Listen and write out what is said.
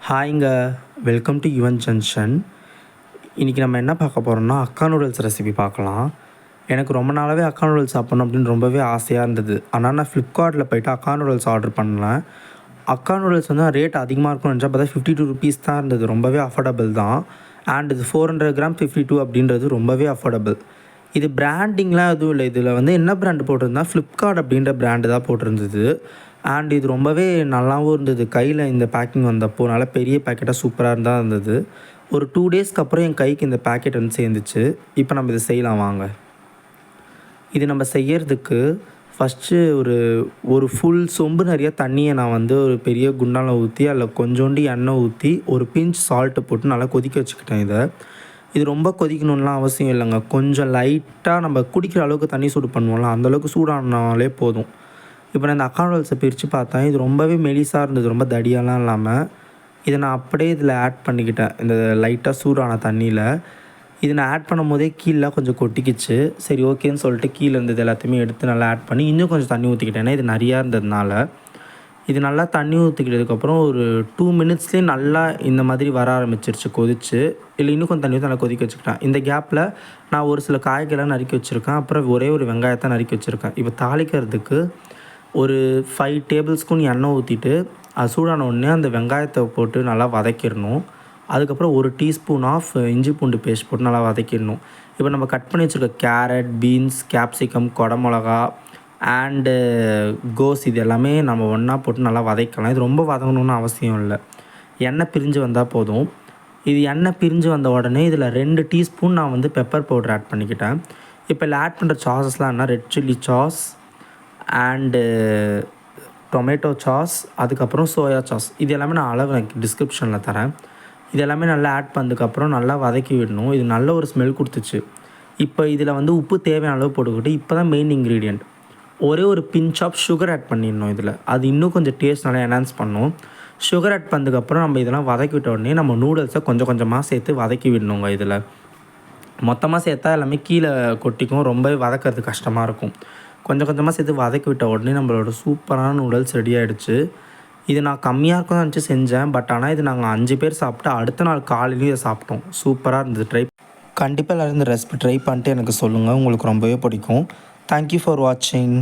ஹாய்ங்க, welcome to Yuvan junction. இன்றைக்கி நம்ம என்ன பார்க்க போகிறோம்னா அக்கா நூடுல்ஸ் ரெசிபி பார்க்கலாம். எனக்கு ரொம்ப நாளாகவே அக்கா நூடுல்ஸ் சாப்பிட்ணும் அப்படின்னு ரொம்பவே ஆசையாக இருந்தது. ஆனால் நான் ஃப்ளிப்கார்ட்டில் போய்ட்டு அக்கா நூடுல்ஸ் ஆர்டர் பண்ணேன். அக்கா நூடுல்ஸ் வந்து ரேட் அதிகமாக இருக்கும்னு நினச்சா பார்த்தா 52 ருபீஸ் தான் இருந்தது. ரொம்பவே அஃபோர்டபுள் தான். அண்ட் இது 400 கிராம் 52 அப்படின்றது ரொம்பவே அஃபோர்டபுள். இது பிராண்டிங்லாம் எதுவும் இல்லை. இதில் வந்து என்ன பிராண்டு போட்டிருந்தா ஃப்ளிப்கார்ட் அப்படின்ற பிராண்டு தான் போட்டிருந்தது. அண்ட் இது ரொம்பவே நல்லாவும் இருந்தது. கையில் இந்த பேக்கிங் வந்தப்போ நல்லா பெரிய பேக்கெட்டாக சூப்பராக தான் இருந்தது. ஒரு 2 டேஸ்க்கு அப்புறம் என் கைக்கு இந்த பேக்கெட் வந்து சேர்ந்துச்சு. இப்போ நம்ம இதை செய்யலாம் வாங்க. இது நம்ம செய்யறதுக்கு ஃபஸ்ட்டு ஒரு ஃபுல் சொம்பு நிறைய தண்ணியை நான் வந்து ஒரு பெரிய குண்டானில் ஊற்றி அதில் கொஞ்சோண்டு எண்ணெய் ஊற்றி ஒரு பிஞ்ச் சால்ட்டு போட்டு நல்லா கொதிக்க வச்சுக்கிட்டேன். இது ரொம்ப கொதிக்கணும்லாம் அவசியம் இல்லைங்க. கொஞ்சம் லைட்டாக நம்ம குடிக்கிற அளவுக்கு தண்ணி சூடு பண்ணுவோம்ல, அந்தளவுக்கு சூடானாலே போதும். இப்போ நான் இந்த அக்கா நூடுல்ஸை பிரித்து பார்த்தேன். இது ரொம்பவே மெலிசாக இருந்தது, ரொம்ப தடியாலாம் இல்லாமல். இதை நான் அப்படியே இதில் ஆட் பண்ணிக்கிட்டேன். இந்த லைட்டாக சூடான தண்ணியில் இது நான் ஆட் பண்ணும் போதே கீழே கொஞ்சம் கொட்டிக்கிச்சு. சரி ஓகேன்னு சொல்லிட்டு கீழே இருந்தது எல்லாத்தையுமே எடுத்து நல்லா ஆட் பண்ணி இன்னும் கொஞ்சம் தண்ணி ஊற்றிக்கிட்டேன். ஏன்னா இது நிறையா இருந்ததுனால. இது நல்லா தண்ணி ஊற்றிக்கிட்டதுக்கப்புறம் ஒரு 2 மினிட்ஸ்லேயே நல்லா இந்த மாதிரி வர ஆரம்பிச்சிருச்சு கொதிச்சு. இல்லை இன்னும் கொஞ்சம் தண்ணி ஊற்றி நல்லா கொதிக்க வச்சுக்கிட்டேன். இந்த கேப்பில் நான் ஒரு சில காய்கறிலாம் நறுக்கி வச்சுருக்கேன். அப்புறம் ஒரே ஒரு வெங்காயத்தை நறுக்கி வச்சுருக்கேன். இப்போ தாளிக்கிறதுக்கு ஒரு 5 டேபிள் ஸ்பூன் எண்ணெய் ஊற்றிட்டு அது சூடான உடனே அந்த வெங்காயத்தை போட்டு நல்லா வதக்கிடணும். அதுக்கப்புறம் 1 டீஸ்பூன் ஆஃப் இஞ்சி பூண்டு பேஸ்ட் போட்டு நல்லா வதக்கிடணும். இப்போ நம்ம கட் பண்ணி வச்சுருக்க கேரட், பீன்ஸ், கேப்சிகம், குடமிளகா அண்டு கோஸ் இது எல்லாமே நம்ம ஒன்றா போட்டு நல்லா வதக்கலாம். இது ரொம்ப வதங்கணுன்னு அவசியம் இல்லை. எண்ணெய் பிரிஞ்சு வந்தால் போதும். இது எண்ணெய் பிரிஞ்சு வந்த உடனே இதில் 2 டீஸ்பூன் நான் வந்து பெப்பர் பவுடர் ஆட் பண்ணிக்கிட்டேன். இப்போ இதில் ஆட் பண்ணுற சாஸஸ்லாம் என்ன, red chilli sauce and tomato sauce, அதுக்கப்புறம் சோயா சாஸ். இது எல்லாமே நான் அளவு எனக்கு டிஸ்கிரிப்ஷனில் தரேன். இது எல்லாமே நல்லா ஆட் பண்ணதுக்கப்புறம் நல்லா வதக்கி விடணும். இது நல்ல ஒரு ஸ்மெல் கொடுத்துச்சு. இப்போ இதில் வந்து உப்பு தேவையான அளவு போட்டுக்கிட்டு இப்போ தான் மெயின் இன்க்ரீடியண்ட் ஒரே ஒரு பிஞ்ச் ஆஃப் சுகர் ஆட் பண்ணிடணும் இதில். அது இன்னும் கொஞ்சம் டேஸ்ட் நல்லா என்ஹான்ஸ் பண்ணும். சுகர் ஆட் பண்ணதுக்கப்புறம் நம்ம இதெல்லாம் வதக்கி விட்ட உடனே நம்ம நூடுல்ஸை கொஞ்சம் கொஞ்சமாக சேர்த்து வதக்கி விடணுங்க. இதில் மொத்தமாக சேர்த்தா எல்லாமே கீழே கொட்டிக்கும், ரொம்ப வதக்கிறது கஷ்டமாக இருக்கும். கொஞ்சம் கொஞ்சமாக சேர்த்து வதக்கி விட்ட உடனே நம்மளோட சூப்பரான நூடுல்ஸ் ரெடி ஆகிடுச்சு. இது நான் கம்மியாக இருக்கும்னு நினச்சி செஞ்சேன். பட் ஆனால் இது நாங்கள் 5 பேர் சாப்பிட்டு அடுத்த நாள் காலையிலேயே இதை சாப்பிட்டோம். சூப்பராக இருந்தது. கண்டிப்பாக எல்லோரும் இந்த ரெசிபி ட்ரை பண்ணிட்டு எனக்கு சொல்லுங்கள். உங்களுக்கு ரொம்பவே பிடிக்கும். தேங்க்யூ ஃபார் வாட்சிங்.